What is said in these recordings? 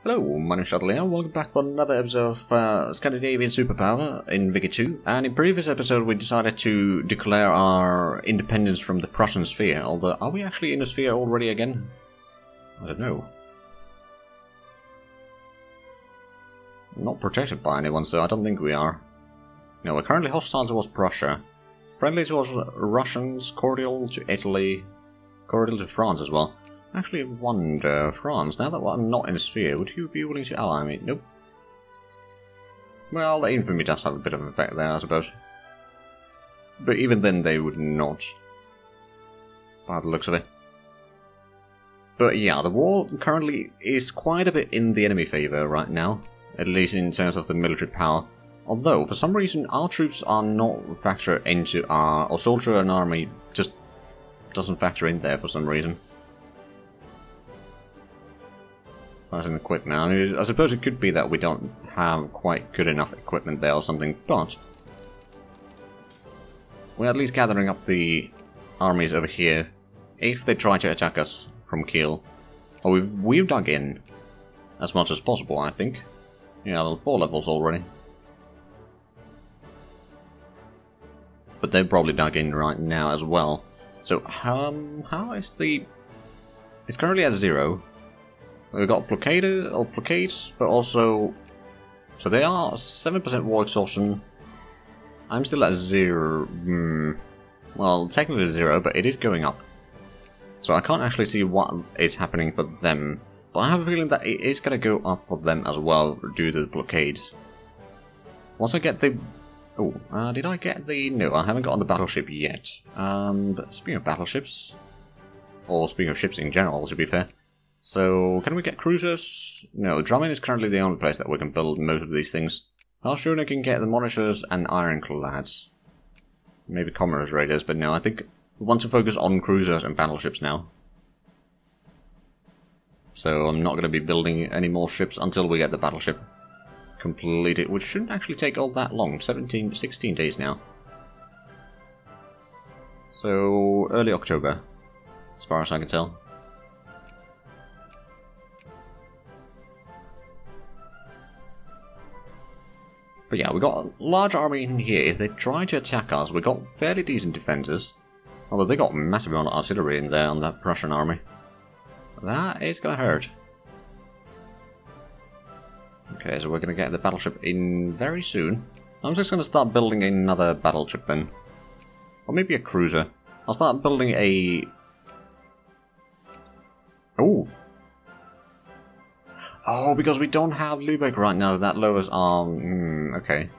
Hello, my name's Shuttle here. Welcome back for another episode of Scandinavian Superpower in Vicky 2. And in previous episode we decided to declare our independence from the Prussian sphere. Although, are we actually in the sphere already again? I don't know. Not protected by anyone, so I don't think we are. No, we're currently hostile towards Prussia. Friendly towards Russians, cordial to Italy, cordial to France as well. Actually wonder, France, now that I'm not in a sphere, would you be willing to ally me? Nope. Well, the infamy does have a bit of an effect there, I suppose. But even then they would not. By the looks of it. But yeah, the war currently is quite a bit in the enemy favour right now. At least in terms of the military power. Although, for some reason, our troops are not factored into our... or soldier and army just doesn't factor in there for some reason. Size and equipment. I mean, I suppose it could be that we don't have quite good enough equipment there or something, but we're at least gathering up the armies over here if they try to attack us from Kiel. Oh, we've dug in as much as possible, I think. Yeah, level 4 levels already. But they've probably dug in right now as well. So, how is the... It's currently at 0. We've got Blockades, but also... So they are 7% war exhaustion. I'm still at 0. Well, technically 0, but it is going up. So I can't actually see what is happening for them. But I have a feeling that it is going to go up for them as well, due to the blockades. Once I get the... Oh, did I get the... No, I haven't gotten the battleship yet. But speaking of battleships... Or speaking of ships in general, to be fair. So, can we get cruisers? No, Drummond is currently the only place that we can build most of these things. I'll sure I can get the monitors and ironclads. Maybe commerce raiders, but no, I think we want to focus on cruisers and battleships now. So I'm not going to be building any more ships until we get the battleship completed, which shouldn't actually take all that long, 16 days now. So, early October, as far as I can tell. But yeah, we got a large army in here. If they try to attack us, we got fairly decent defenses. Although they got a massive amount of artillery in there on that Prussian army. That is gonna hurt. Okay, so we're gonna get the battleship in very soon. I'm just gonna start building another battleship then. Or maybe a cruiser. I'll start building a... Oh, because we don't have Lübeck right now, that lowers our... okay.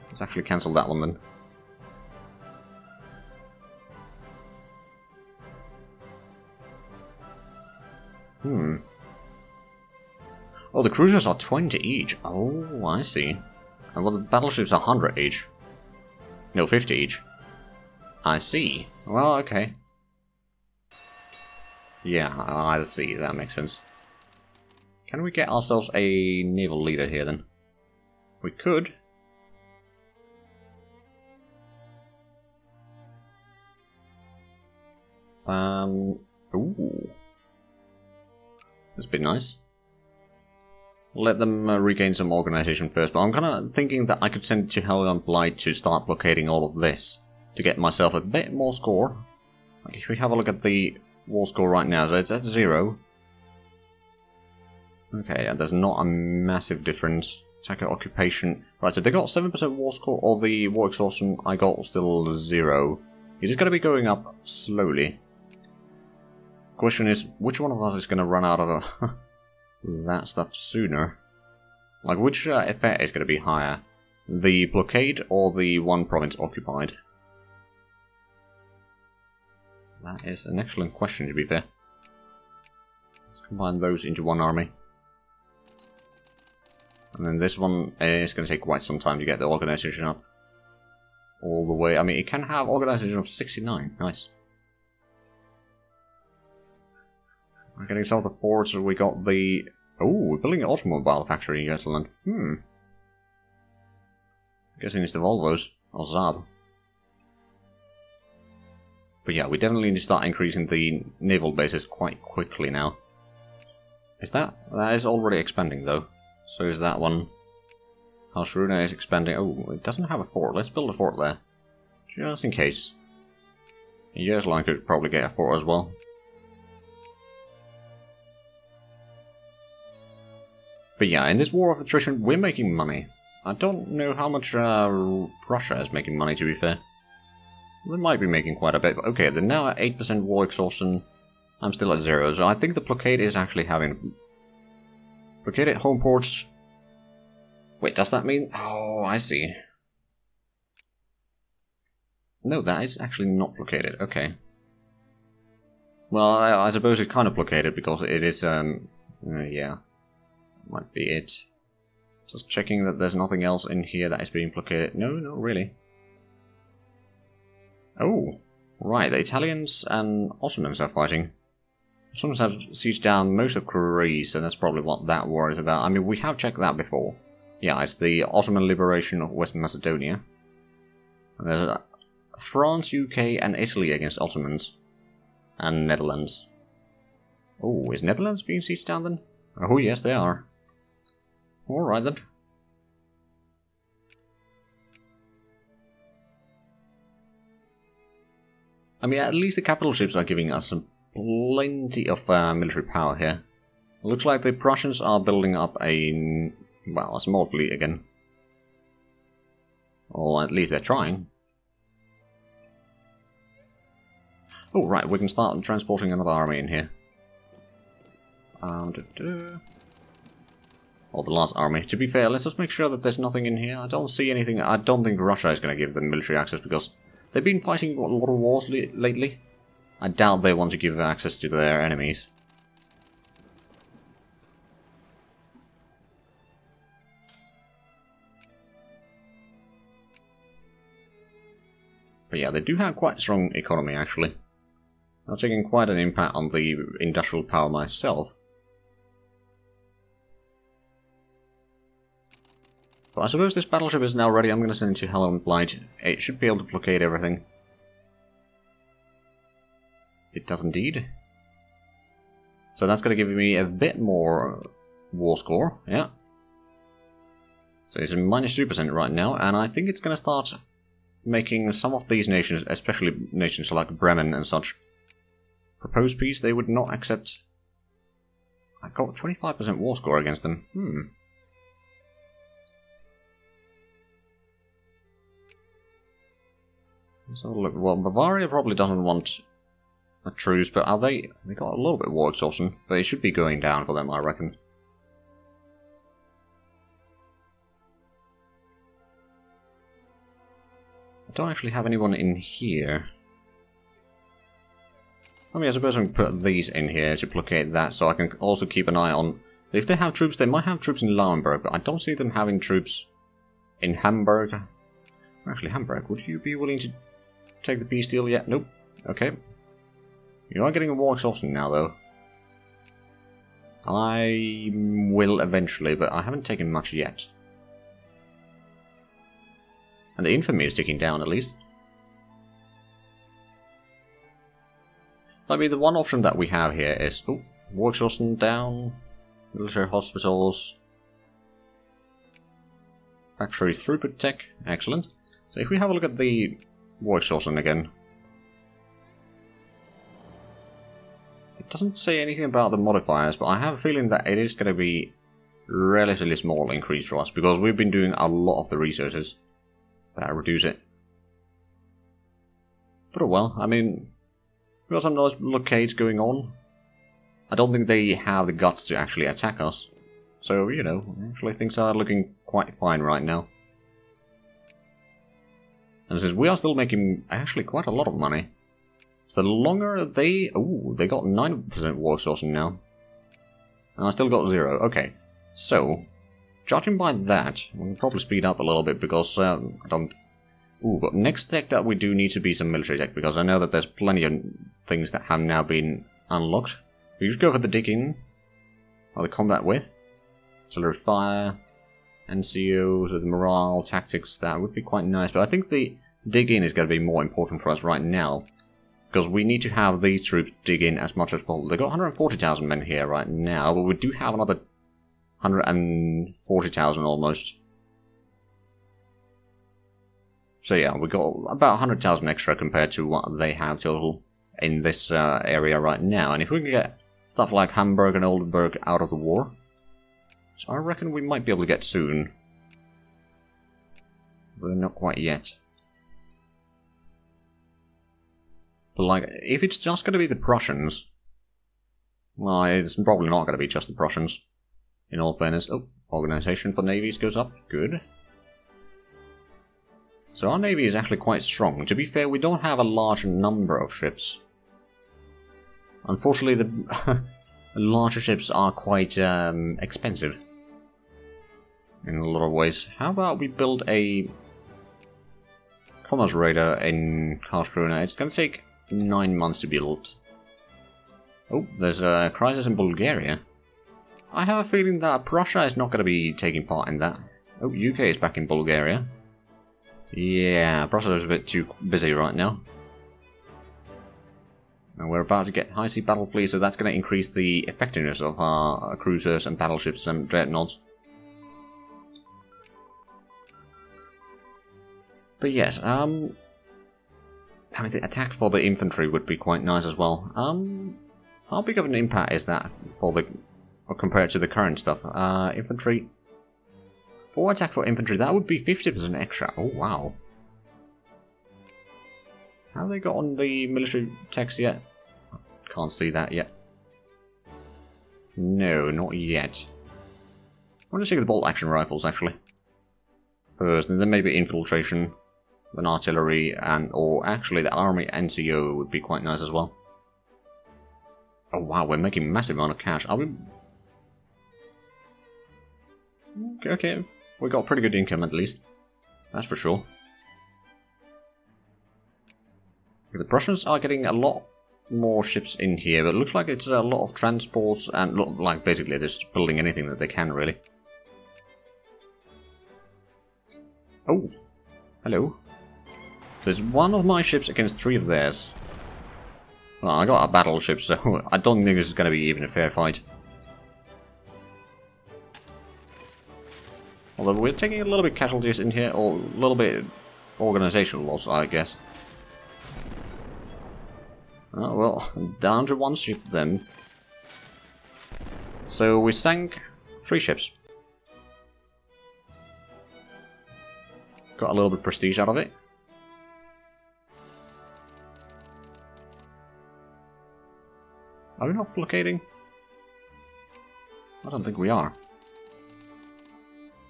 Let's actually cancel that one then. Oh, the cruisers are 20 each. Oh, I see. And well, the battleships are 100 each. No, 50 each. I see. Well, okay. Yeah, I see. That makes sense. Can we get ourselves a naval leader here then? We could. Ooh. That's been nice. Let them regain some organization first, but I'm kind of thinking that I could send it to Helgon Blight to start blockading all of this to get myself a bit more score. Like if we have a look at the war score right now, so it's at 0. Okay, and there's not a massive difference. Attacker occupation. Right, so they got 7% war score, or the war exhaustion I got still 0. It is going to be going up slowly. Question is, which one of us is going to run out of that stuff sooner? Like, which effect is going to be higher? The blockade or the one province occupied? That is an excellent question, to be fair. Let's combine those into one army. And then this one is going to take quite some time to get the organization up. All the way. I mean, it can have organization of 69. Nice. We're getting some of the forts, so we got the... Oh, we're building an automobile factory in Switzerland. Guessing it's the Volvos. Or Saab. But yeah, we definitely need to start increasing the naval bases quite quickly now. Is that is already expanding though. So is that one. Karlsruhe is expanding. Oh, it doesn't have a fort. Let's build a fort there. Just in case. Yersline could probably get a fort as well. But yeah, in this war of attrition, we're making money. I don't know how much Russia is making money, to be fair. They might be making quite a bit. But okay, they're now at 8% war exhaustion. I'm still at 0, so I think the blockade is actually having... Blockade at home ports... Wait, does that mean... Oh, I see. No, that is actually not blockaded. Okay. Well, I suppose it's kind of blockaded because it is, yeah. Might be it. Just checking that there's nothing else in here that is being blockaded. No, not really. Oh, right. The Italians and Ottomans are fighting. Ottomans have sieged down most of Greece, and that's probably what that war is about. I mean, we have checked that before. Yeah, it's the Ottoman liberation of West Macedonia. And there's France, UK, and Italy against Ottomans. And Netherlands. Oh, is Netherlands being sieged down then? Oh, yes, they are. Alright then. I mean, at least the capital ships are giving us some plenty of military power here. It looks like the Prussians are building up a, well, a small fleet again. Or at least they're trying. Oh, right, we can start transporting another army in here. Or the last army. To be fair, let's just make sure that there's nothing in here. I don't see anything. I don't think Russia is going to give them military access because they've been fighting a lot of wars lately. I doubt they want to give access to their enemies. But yeah, they do have quite a strong economy actually. I'm taking quite an impact on the industrial power myself. But I suppose this battleship is now ready. I'm going to send it to Hell and Blight. It should be able to blockade everything. It does indeed. So that's going to give me a bit more war score, yeah. So it's a -2% right now, and I think it's going to start making some of these nations, especially nations like Bremen and such, propose peace. They would not accept. I got 25% war score against them. So look, well, Bavaria probably doesn't want a truce, but are they? They got a little bit of war exhaustion, but it should be going down for them, I reckon. I don't actually have anyone in here. I mean, I suppose I can put these in here to blockade that, so I can also keep an eye on... If they have troops, they might have troops in Lauenburg, but I don't see them having troops in Hamburg. Actually, Hamburg, would you be willing to take the peace deal yet? Nope. Okay. You are getting a war exhaustion now, though. I will eventually, but I haven't taken much yet. And the infamy is ticking down, at least. I mean, the one option that we have here is... Oh, war exhaustion down. Military hospitals. Factory throughput tech. Excellent. So if we have a look at the war exhaustion again. It doesn't say anything about the modifiers, but I have a feeling that it is going to be relatively small increase for us, because we've been doing a lot of the researches that reduce it. But oh well, I mean... We've got some nice blockades going on. I don't think they have the guts to actually attack us. So, you know, actually things are looking quite fine right now. And since we are still making actually quite a lot of money. So the longer they... Ooh, they got 9% war exhaustion now. And I still got 0. Okay, so... Judging by that, we'll probably speed up a little bit because I don't... Ooh, but next tech that we do need to be some military tech, because I know that there's plenty of things that have now been unlocked. We could go for the dig-in, or the combat with, artillery fire, NCOs, or the morale, tactics, that would be quite nice, but I think the dig-in is going to be more important for us right now. Because we need to have these troops dig in as much as possible. They've got 140,000 men here right now, but we do have another 140,000 almost. So yeah, we got about 100,000 extra compared to what they have total in this area right now. And if we can get stuff like Hamburg and Oldenburg out of the war, so I reckon we might be able to get soon. But not quite yet. But like, if it's just going to be the Prussians, well, it's probably not going to be just the Prussians, in all fairness. Oh, organization for navies goes up. Good. So our navy is actually quite strong. To be fair, we don't have a large number of ships. Unfortunately, the larger ships are quite expensive in a lot of ways. How about we build a commerce raider in Karlskrona? It's going to take 9 months to build. Oh, there's a crisis in Bulgaria. I have a feeling that Prussia is not going to be taking part in that. Oh, UK is back in Bulgaria. Yeah, Prussia is a bit too busy right now. And we're about to get high sea battle fleet, so that's going to increase the effectiveness of our cruisers and battleships and dreadnoughts. But yes, I mean, the attack for the infantry would be quite nice as well. How big of an impact is that for the, or compared to the current stuff? Infantry, 4 attack for infantry, that would be 50% extra. Oh wow! Have they got on the military text yet? Can't see that yet. No, not yet. I want to see the bolt action rifles actually first, and then maybe infiltration. Then artillery, and or actually the army NCO would be quite nice as well. Oh wow, we're making a massive amount of cash. Are we? Okay, we got pretty good income at least. That's for sure. The Prussians are getting a lot more ships in here, but it looks like it's a lot of transports and like basically they're just building anything that they can really. Oh, hello. There's one of my ships against 3 of theirs. Well, I got a battleship, so I don't think this is going to be even a fair fight. Although we're taking a little bit casualties in here, or a little bit organizational loss, I guess. Oh, well, down to 1 ship then. So we sank 3 ships. Got a little bit of prestige out of it. Are we not blockading? I don't think we are.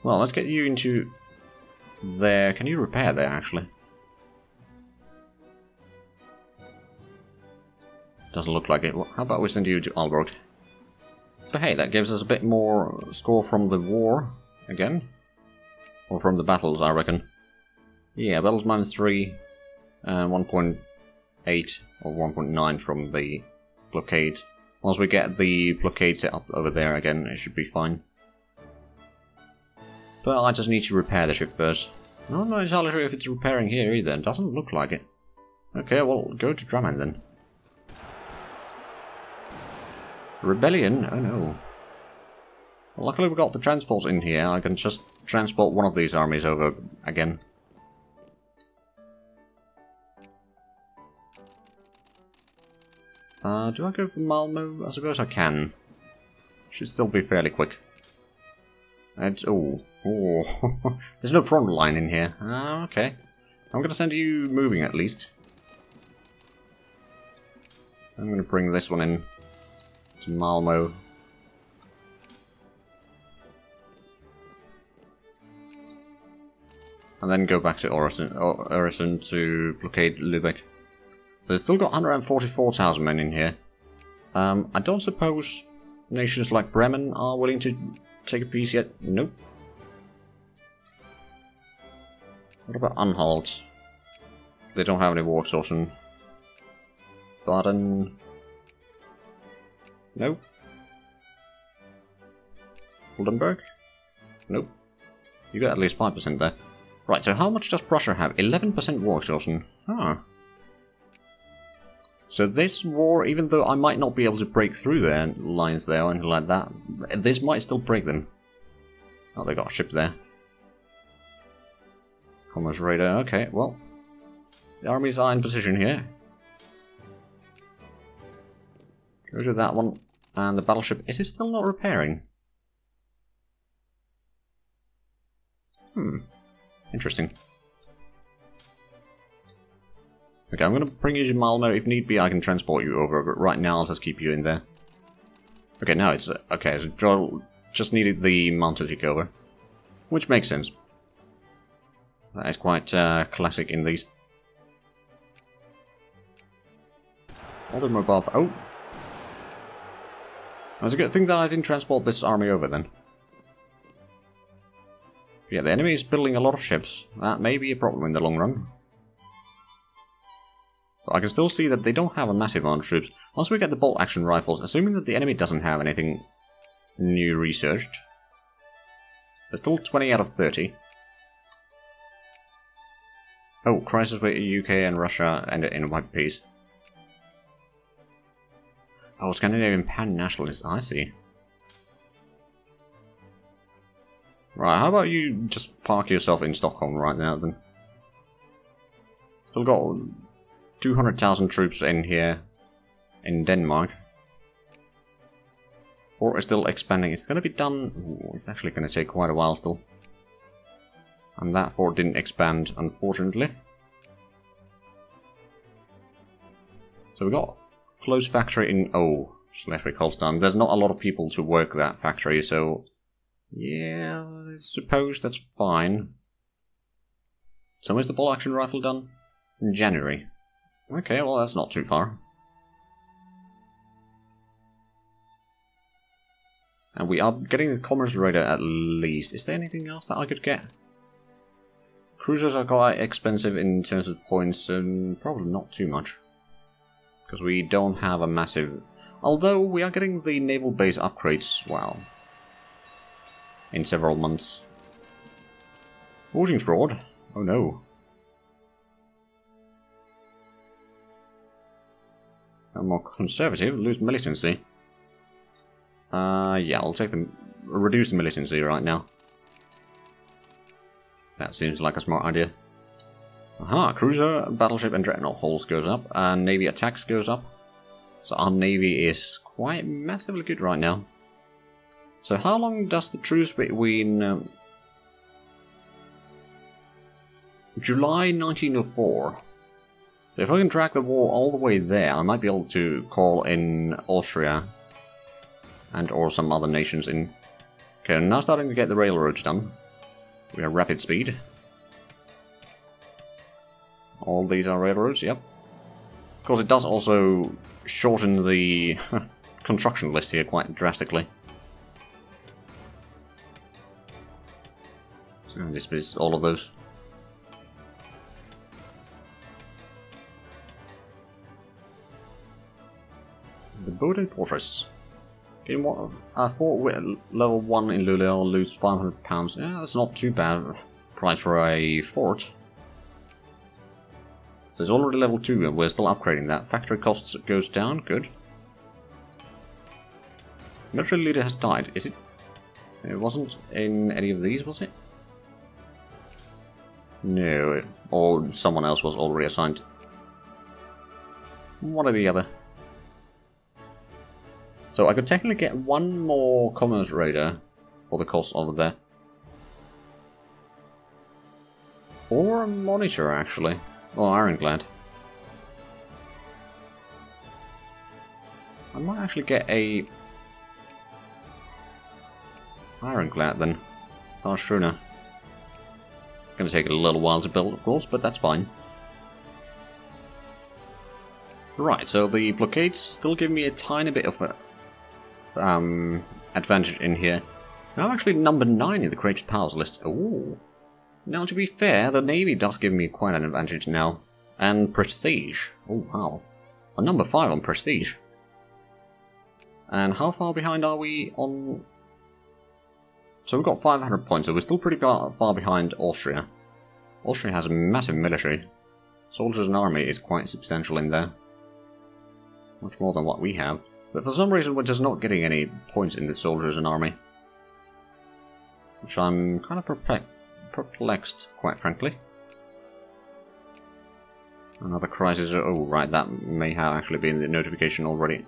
Well, let's get you into there. Can you repair there, actually? Doesn't look like it. Well, how about we send you to Aalborg? But hey, that gives us a bit more score from the war, again. Or from the battles, I reckon. Yeah, battles -3, and 1.8 or 1.9 from the blockade. Once we get the blockade set up over there again, it should be fine. But I just need to repair the ship first. I'm not entirely sure if it's repairing here either, it doesn't look like it. Okay, well, go to Drammen then. Rebellion? Oh no. Well, luckily we got the transports in here, I can just transport one of these armies over again. Do I go for Malmo? I suppose I can. Should still be fairly quick. And oh, there's no front line in here. Okay. I'm gonna send you moving at least. I'm gonna bring this one in to Malmo. And then go back to Öresund to blockade Lübeck. So they've still got 144,000 men in here. I don't suppose nations like Bremen are willing to take a piece yet. Nope. What about Anhalt? They don't have any war exhaustion. Baden? Nope. Oldenburg? Nope. You got at least 5% there. Right, so how much does Prussia have? 11% war exhaustion. Ah. So this war, even though I might not be able to break through their lines there or anything like that, this might still break them. Oh, they got a ship there. Commerce radar, okay, well. The armies are in position here. Go to that one. And the battleship, is it still not repairing? Interesting. Okay, I'm going to bring you to Malmo. If need be, I can transport you over, but right now I'll just keep you in there. Okay, now it's... okay, so just needed the mount to take over. Which makes sense. That is quite classic in these. Other mobile... oh! It's a good thing that I didn't transport this army over then. Yeah, the enemy is building a lot of ships. That may be a problem in the long run. But I can still see that they don't have a massive amount of troops. Once we get the bolt action rifles, assuming that the enemy doesn't have anything new researched. There's still 20 out of 30. Oh, crisis with UK and Russia ended in a white peace. Oh, Scandinavian pan-nationalists, I see. Right, how about you just park yourself in Stockholm right now then? Still got 200,000 troops in here in Denmark. Fort is still expanding. It's going to be done... ooh, it's actually going to take quite a while still. And that fort didn't expand, unfortunately. So we got close factory in... oh, Schleswig-Holstein. There's not a lot of people to work that factory, so... yeah, I suppose that's fine. So when's the bolt action rifle done? In January. Okay, well that's not too far. And we are getting the commerce radar at least. Is there anything else that I could get? Cruisers are quite expensive in terms of points, and probably not too much. Because we don't have a massive... although we are getting the naval base upgrades, well... in several months. Voting fraud? Oh no. I'm more conservative, lose militancy. Yeah, I'll take them. Reduce the militancy right now. That seems like a smart idea. Aha, cruiser, battleship and dreadnought hulls goes up, and navy attacks goes up. So our navy is quite massively good right now. So how long does the truce between July 1904? If I can track the war all the way there, I might be able to call in Austria and or some other nations in. Okay, I'm now starting to get the railroads done. We have rapid speed. All these are railroads, yep. Of course, it does also shorten the construction list here quite drastically. So this is all of those. The Boden Fortress. Getting more, fort with level 1 in Luleå, I'll lose £500. Yeah, that's not too bad price for a fort. So it's already level 2 and we're still upgrading that. Factory costs goes down, good. Military leader has died, is it? It wasn't in any of these, was it? No, or someone else was already assigned. One or the other. So I could technically get one more commerce radar for the cost over there. Or a monitor, actually. Or ironclad. I might actually get a ironclad then. Karlskrona. It's going to take a little while to build, of course, but that's fine. Right, so the blockades still give me a tiny bit of advantage in here. Now I'm actually number 9 in the created powers list. Ooh. Now to be fair, the navy does give me quite an advantage now. And prestige. Oh wow. I'm number 5 on prestige. And how far behind are we on... So we've got 500 points, so we're still pretty far behind Austria. Austria has a massive military. Soldiers and army is quite substantial in there. Much more than what we have. But for some reason we're just not getting any points in the soldiers and army. Which I'm kind of perplexed, quite frankly. Another crisis. Oh, right, that may have actually been the notification already.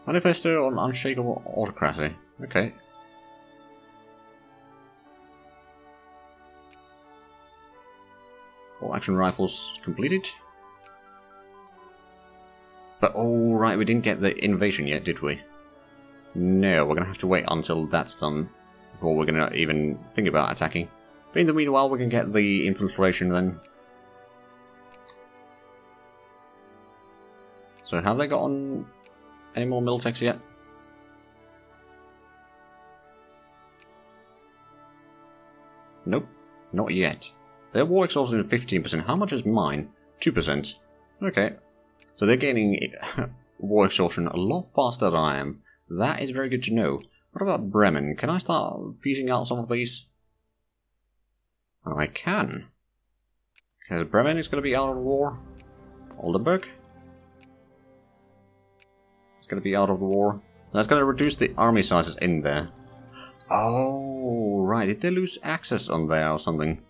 Manifesto on unshakable autocracy. Okay. All action rifles completed. But oh, right, we didn't get the invasion yet, did we? No, we're gonna have to wait until that's done before we're gonna even think about attacking. But in the meanwhile, we can get the infiltration then. So have they gotten any more Miltex yet? Nope, not yet. Their war exhaustion is 15%. How much is mine? 2%. Okay. So they're gaining war exhaustion a lot faster than I am. That is very good to know. What about Bremen? Can I start piecing out some of these? I can. Because Bremen is going to be out of the war. Oldenburg? It's going to be out of the war. That's going to reduce the army sizes in there. Oh, right. Did they lose access on there or something?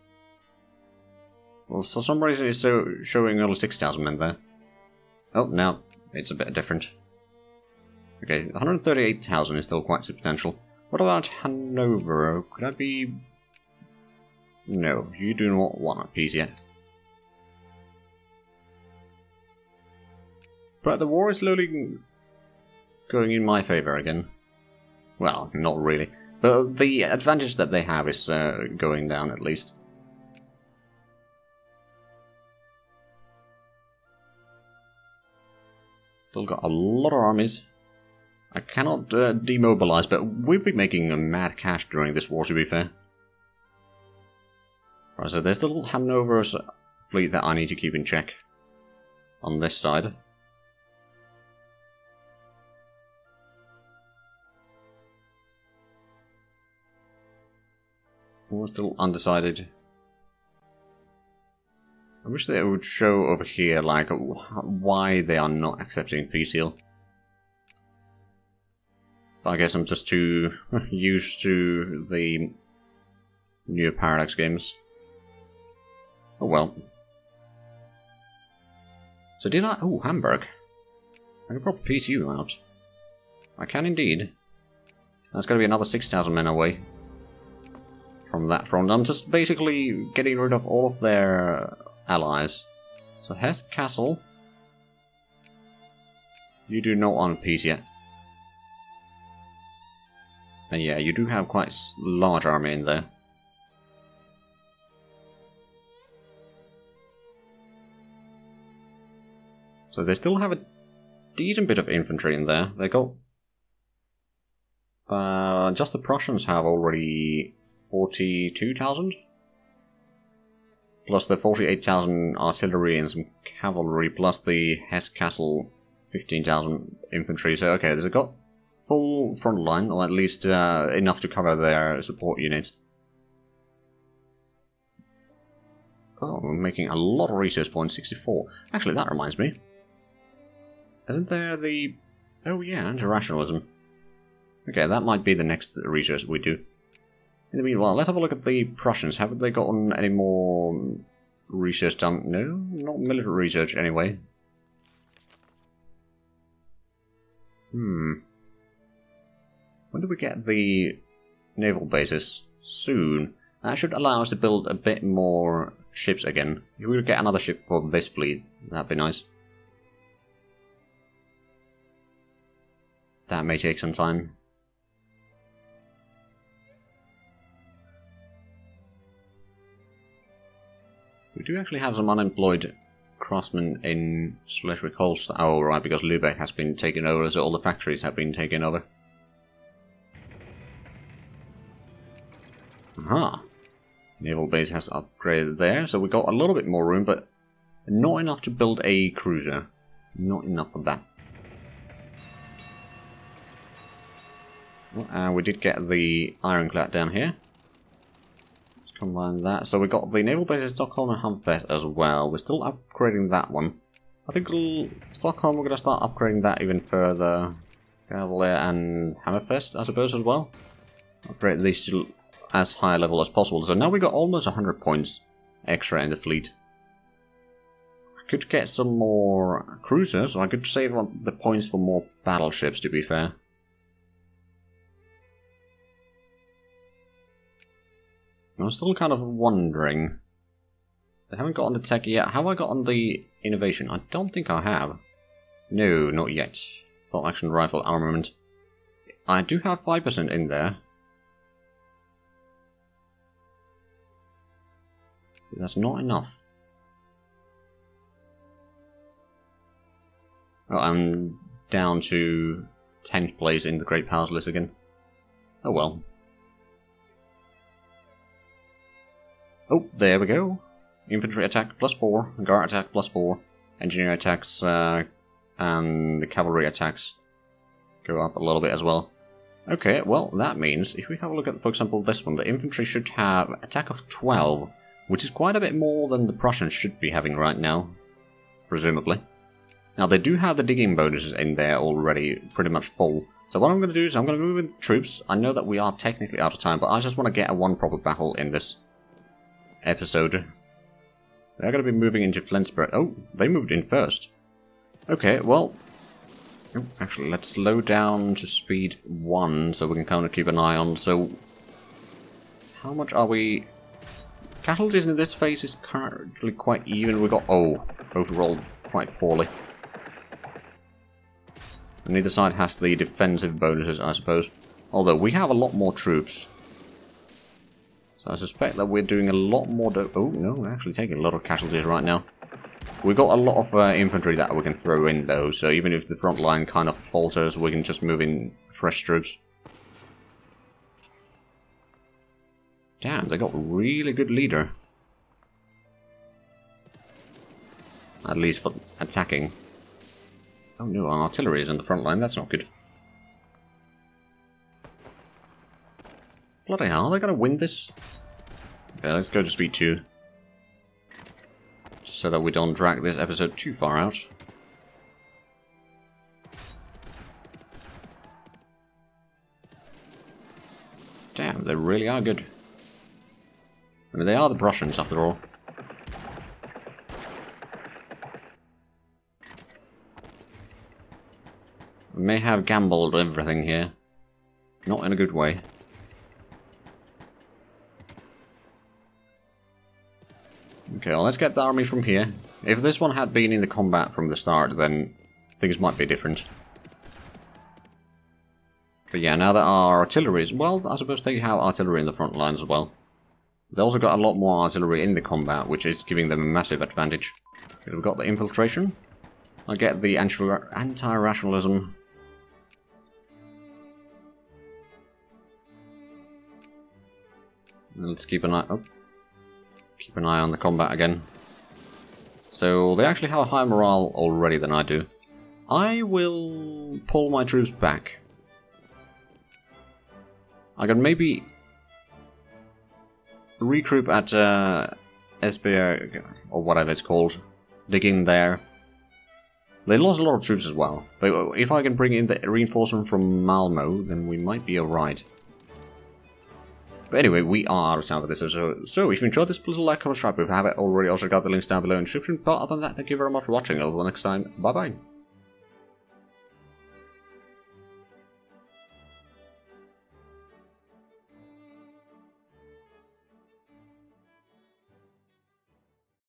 Well, for some reason it's showing only 6,000 men there. Oh, now it's a bit different. Okay, 138,000 is still quite substantial. What about Hanover? Could I be... No, you do not want a piece yet. But the war is slowly going in my favor again. Well, not really. But the advantage that they have is going down at least. Still got a lot of armies. I cannot demobilize, but we've been making a mad cash during this war, to be fair. Right, so there's still Hanover's fleet that I need to keep in check on this side. We're still undecided. I wish they would show over here, like, why they are not accepting peace deal. But I guess I'm just too used to the new Paradox games. Oh well. So did I... Oh, Hamburg. I can probably piece you out. I can indeed. That's going to be another 6,000 men away from that front. I'm just basically getting rid of all of their allies. So Hesse Castle. You do not want peace yet. And yeah, you do have quite a large army in there. So they still have a decent bit of infantry in there. They got... just the Prussians have already 42,000? Plus the 48,000 artillery and some cavalry, plus the Hesse Castle 15,000 infantry. So okay, they've got full front line, or at least enough to cover their support units. Oh, we're making a lot of research points, 64. Actually, that reminds me. Isn't there the... Oh yeah, anti-rationalism. Okay, that might be the next research we do. In the meanwhile, let's have a look at the Prussians. Haven't they gotten any more research done? No, not military research anyway. When do we get the naval bases? Soon. That should allow us to build a bit more ships again. If we could get another ship for this fleet, that'd be nice. That may take some time. We do actually have some unemployed craftsmen in Schleswig-Holstein. Oh, right, because Lübeck has been taken over, so all the factories have been taken over. Aha! Naval base has upgraded there, so we got a little bit more room, but not enough to build a cruiser. Not enough of that. Well, we did get the ironclad down here. Let's combine that. So we got the naval base in Stockholm and Hammerfest as well. We're still upgrading that one. I think Stockholm, we're going to start upgrading that even further. Cavalier and Hammerfest, I suppose, as well. Upgrade these to as high a level as possible. So now we got almost 100 points extra in the fleet. I could get some more cruisers. I could save on the points for more battleships, to be fair. I'm still kind of wondering. I haven't got on the tech yet. Have I got on the innovation? I don't think I have. No, not yet. Bolt action rifle armament. I do have 5% in there. But that's not enough. Oh, I'm down to 10th place in the Great Powers list again. Oh well. Oh, there we go. Infantry attack +4, guard attack +4, engineer attacks and the cavalry attacks go up a little bit as well. Okay, well that means if we have a look at, for example, this one, the infantry should have attack of 12, which is quite a bit more than the Prussians should be having right now, presumably. Now they do have the digging bonuses in there already pretty much full. So what I'm going to do is I'm going to move in the troops. I know that we are technically out of time, but I just want to get a one proper battle in this episode. They're going to be moving into Flensburg. Oh, they moved in first. Okay, well... Oh, actually, let's slow down to speed 1 so we can kind of keep an eye on. So, how much are we... Casualties in this phase is currently quite even. We got... Oh, both rolled quite poorly. And neither side has the defensive bonuses, I suppose. Although, we have a lot more troops. So I suspect that we're doing a lot more... Oh, no, we're actually taking a lot of casualties right now. We've got a lot of infantry that we can throw in, though, so even if the front line kind of falters, we can just move in fresh troops. Damn, they got a really good leader. At least for attacking. Oh no, our artillery is in the front line, that's not good. Bloody hell, are they going to win this? Okay, let's go to speed 2. Just so that we don't drag this episode too far out. Damn, they really are good. I mean, they are the Prussians, after all. We may have gambled everything here. Not in a good way. Okay, well, let's get the army from here. If this one had been in the combat from the start, then things might be different. But yeah, now that our artillery is... Well, I suppose they have artillery in the front lines as well. They also got a lot more artillery in the combat, which is giving them a massive advantage. Okay, we've got the infiltration. I get the anti-rationalism. Let's keep an eye... Oh. Keep an eye on the combat again. So they actually have a higher morale already than I do. I will pull my troops back. I can maybe regroup at Esbjerg, or whatever it's called. Dig in there. They lost a lot of troops as well. But if I can bring in the reinforcement from Malmo, then we might be alright. But anyway, we are out of time for this episode. So, if you enjoyed this, please like, comment, subscribe if you haven't already. Also got the links down below in the description. But other than that, thank you very much for watching. Until next time, bye bye.